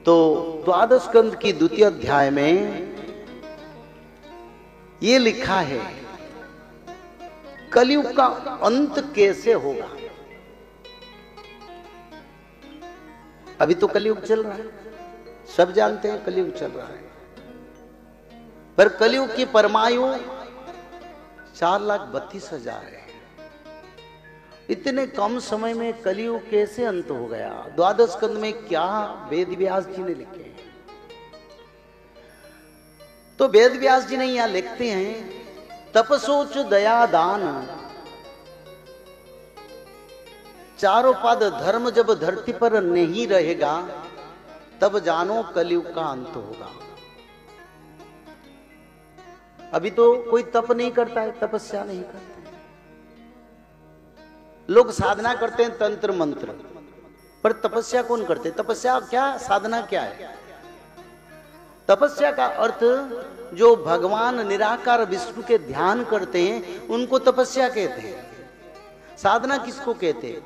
तो द्वादश स्कंद की द्वितीय अध्याय में ये लिखा है कलयुग का अंत कैसे होगा। अभी तो कलयुग चल रहा है, सब जानते हैं कलयुग चल रहा है, पर कलयुग की परमायु 4,32,000 है। इतने कम समय में कलयुग कैसे अंत हो गया। द्वादश स्कंद में क्या वेद व्यास जी ने लिखे हैं। तो वेद व्यास जी ने यहां लिखते हैं तपसोच दया दान चारों पद धर्म जब धरती पर नहीं रहेगा तब जानो कलयुग का अंत होगा। अभी तो कोई तप नहीं करता है, तपस्या नहीं करता है। लोग साधना करते हैं तंत्र मंत्र, पर तपस्या कौन करते? तपस्या क्या, साधना क्या है? तपस्या का अर्थ जो भगवान निराकार विष्णु के ध्यान करते हैं उनको तपस्या कहते हैं। साधना किसको कहते हैं?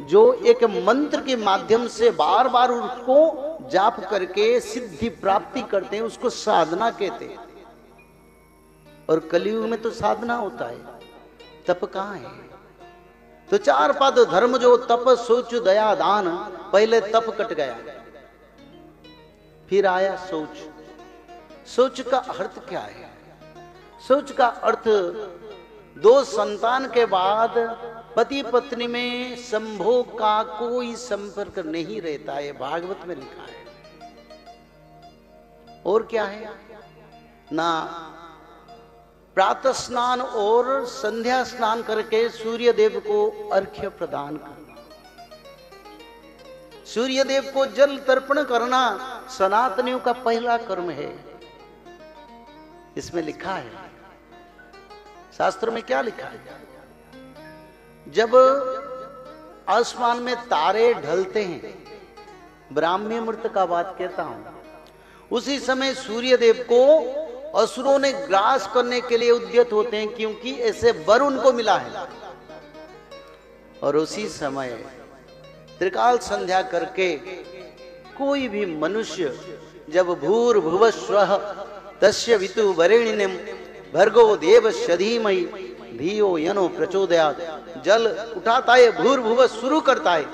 जो एक मंत्र के माध्यम से बार बार उसको जाप करके सिद्धि प्राप्ति करते हैं उसको साधना कहते हैं। और कलयुग में तो साधना होता है, तप कहां है? तो 4 पद धर्म जो तप सोच दया दान, पहले तप कट गया, फिर आया सोच। सोच का अर्थ क्या है? सोच का अर्थ 2 संतान के बाद पति पत्नी में संभोग का कोई संपर्क नहीं रहता है, भागवत में लिखा है। और क्या है? ना प्रातः स्नान और संध्या स्नान करके सूर्य देव को अर्घ्य प्रदान करना, सूर्य देव को जल तर्पण करना सनातनियों का पहला कर्म है। इसमें लिखा है, शास्त्र में क्या लिखा है? जब आसमान में तारे ढलते हैं, ब्राह्मी मुहूर्त का बात कहता हूं, उसी समय सूर्य देव को असुरों ने ग्रास करने के लिए उद्यत होते हैं, क्योंकि ऐसे वर उनको मिला है। और उसी समय त्रिकाल संध्या करके कोई भी मनुष्य जब भूर्भुवस्वः तस्य वितु वरेण्यं भर्गो देवस्य धीमहि धियो यनो प्रचोदयात्, जल उठाता है, भूर्भुव शुरू करता है,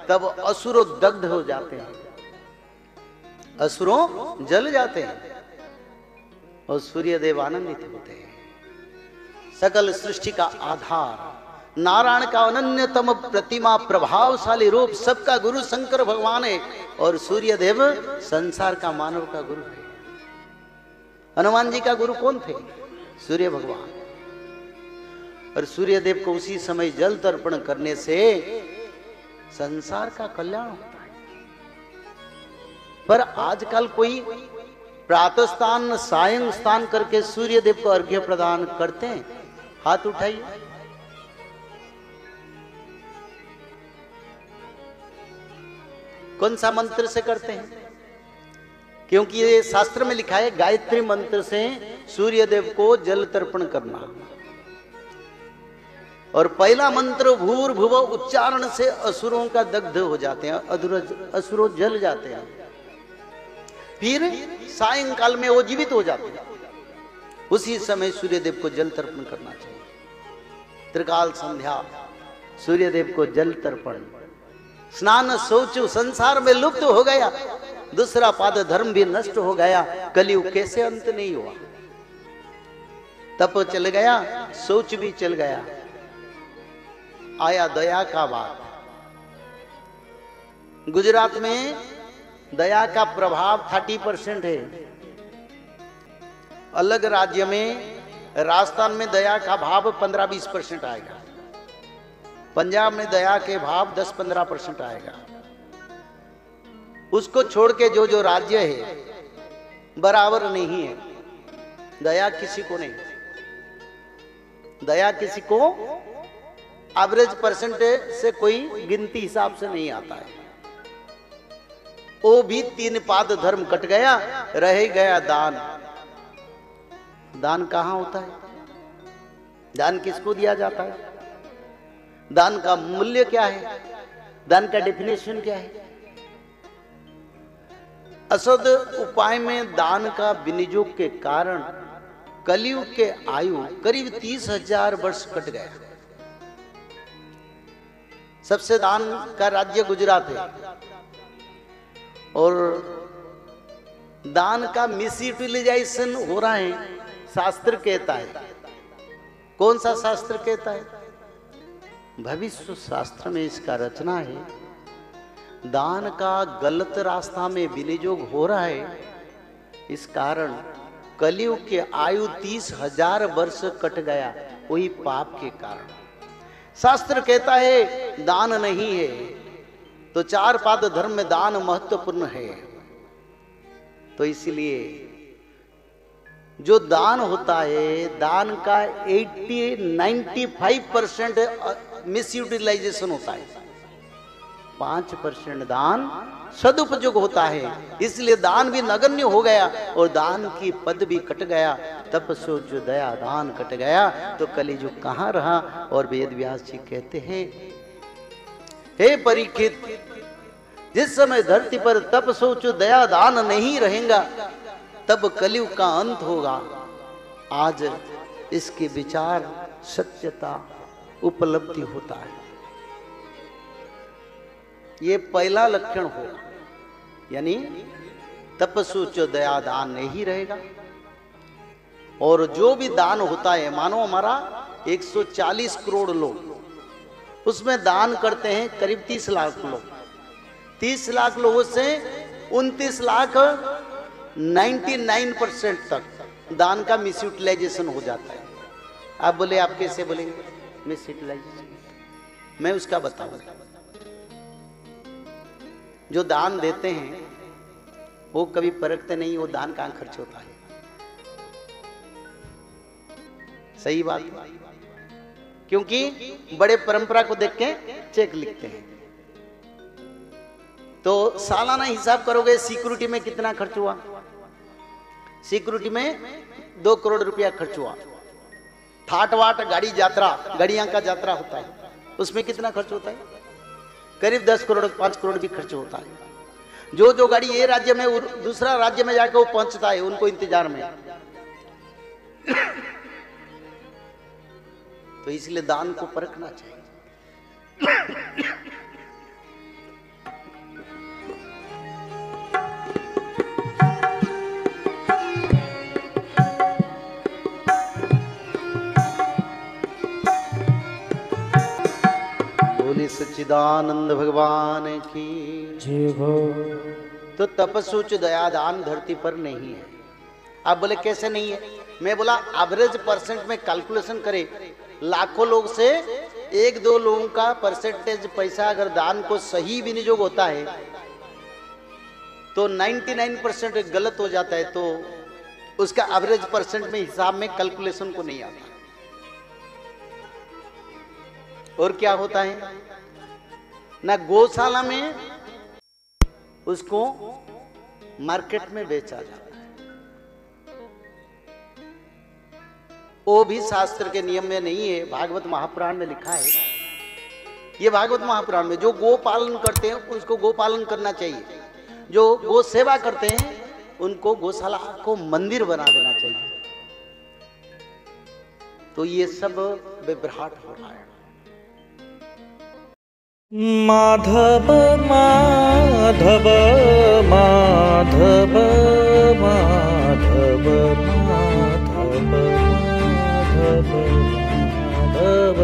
तब असुरों दग्ध हो जाते हैं, असुरों जल जाते हैं और सूर्य देव आनंदित होते हैं। सकल सृष्टि का आधार, नारायण का अनन्यतम प्रतिमा, प्रभावशाली रूप, सबका गुरु शंकर भगवान है और सूर्य देव संसार का मानव का गुरु है। हनुमान जी का गुरु कौन थे? सूर्य भगवान। और सूर्य देव को उसी समय जल तर्पण करने से संसार का कल्याण होता है। पर आजकल कोई प्रातः स्नान सायं स्नान करके सूर्य देव को अर्घ्य प्रदान करते हैं? हाथ उठाइए। कौन सा मंत्र से करते हैं? क्योंकि ये शास्त्र में लिखा है गायत्री मंत्र से सूर्य देव को जल तर्पण करना। और पहला मंत्र भूर्भुव उच्चारण से असुरों का दग्ध हो जाते हैं, असुरों जल जाते हैं। फिर सायंकाल में वो जीवित हो जाते हैं, उसी समय सूर्य देव को जल तर्पण करना चाहिए। त्रिकाल संध्या सूर्य देव को जल तर्पण, स्नान शौच संसार में लुप्त हो गया, दूसरा पाद धर्म भी नष्ट हो गया। कलयुग कैसे अंत नहीं हुआ? तप चल गया, शौच भी चल गया, आया दया का बात। गुजरात में दया का प्रभाव 30% है। अलग राज्य में, राजस्थान में दया का भाव 15-20% आएगा। पंजाब में दया के भाव 10-15% आएगा। उसको छोड़ के जो जो राज्य है बराबर नहीं है। दया किसी को नहीं, दया किसी को एवरेज परसेंटेज से कोई गिनती हिसाब से नहीं आता है। वो भी 3 पाद धर्म कट गया, रह गया दान। दान कहां होता है? दान किसको दिया जाता है? दान का मूल्य क्या है? दान का डेफिनेशन क्या है? असद उपाय में दान का विनियोग के कारण कलयुग के आयु करीब 30,000 वर्ष कट गया। सबसे दान का राज्य गुजरात है और दान का मिस यूटिलाइजेशन हो रहा है। शास्त्र कहता है, कौन सा शास्त्र कहता है? भविष्य शास्त्र में इसका रचना है, दान का गलत रास्ता में विनियोग हो रहा है। इस कारण कलयुग के आयु 30,000 वर्ष कट गया, वही पाप के कारण। शास्त्र कहता है दान नहीं है, तो 4 पाद धर्म में दान महत्वपूर्ण है। तो इसलिए जो दान होता है, दान का 95% मिस यूटिलाइजेशन होता है, 5% दान सदुपयोग होता है। इसलिए दान भी नगण्य हो गया और दान की पद भी कट गया। तप सोचो दया दान कट गया, तो कलियुग कहाँ रहा? और वेद व्यास जी कहते हैं, हे परीक्षित, जिस समय धरती पर तप सोचो दया दान नहीं रहेगा, तब कलयुग का अंत होगा। आज इसके विचार सत्यता उपलब्धि होता है। ये पहला लक्षण हो, यानी तप सोचो दया दान नहीं रहेगा। और जो भी दान होता है, मानो हमारा 140 करोड़ लोग, उसमें दान करते हैं करीब 30 लाख लोग। 30 लाख लोगों से 29 लाख 99% तक दान का मिस यूटिलाइजेशन हो जाता है। आप बोले, आप कैसे बोलेंगे मिस यूटिलाइजेशन? मैं उसका बताऊंगा। जो दान देते हैं वो कभी परखते नहीं वो दान कहां खर्च होता है। सही बात है, क्योंकि बड़े परंपरा को देख के चेक लिखते हैं। तो सालाना हिसाब करोगे, सिक्योरिटी में कितना खर्च हुआ? सिक्योरिटी में 2 करोड़ रुपया खर्च हुआ। ठाट वाट गाड़ी यात्रा, गाड़ियां का यात्रा होता है, उसमें कितना खर्च होता है? करीब 10 करोड़ 5 करोड़ भी खर्च होता है। जो गाड़ी ये राज्य में दूसरा राज्य में जाकर वो पहुंचता है, उनको इंतजार में। तो इसलिए दान को परखना चाहिए। बोले सच्चिदानंद भगवान की जय हो। तो तपस्सूच दया दान धरती पर नहीं है। आप बोले कैसे नहीं है? मैं बोला एवरेज परसेंट में कैलकुलेशन करे, लाखों लोग से 1-2 लोगों का परसेंटेज पैसा अगर दान को सही विनियोग होता है तो 99% गलत हो जाता है। तो उसका एवरेज परसेंट में हिसाब में कैलकुलेशन को नहीं आता। और क्या होता है ना, गौशाला में उसको मार्केट में बेचा जाता है। वो भी शास्त्र के नियम में नहीं है, भागवत महापुराण में लिखा है। ये भागवत महापुराण में जो गो पालन करते हैं उसको गो पालन करना चाहिए, जो गो सेवा करते हैं उनको गौशाला को मंदिर बना देना चाहिए। तो ये सब विभ्राट हो रहा है। माधव माधव माधव माधव माधव माधव माधव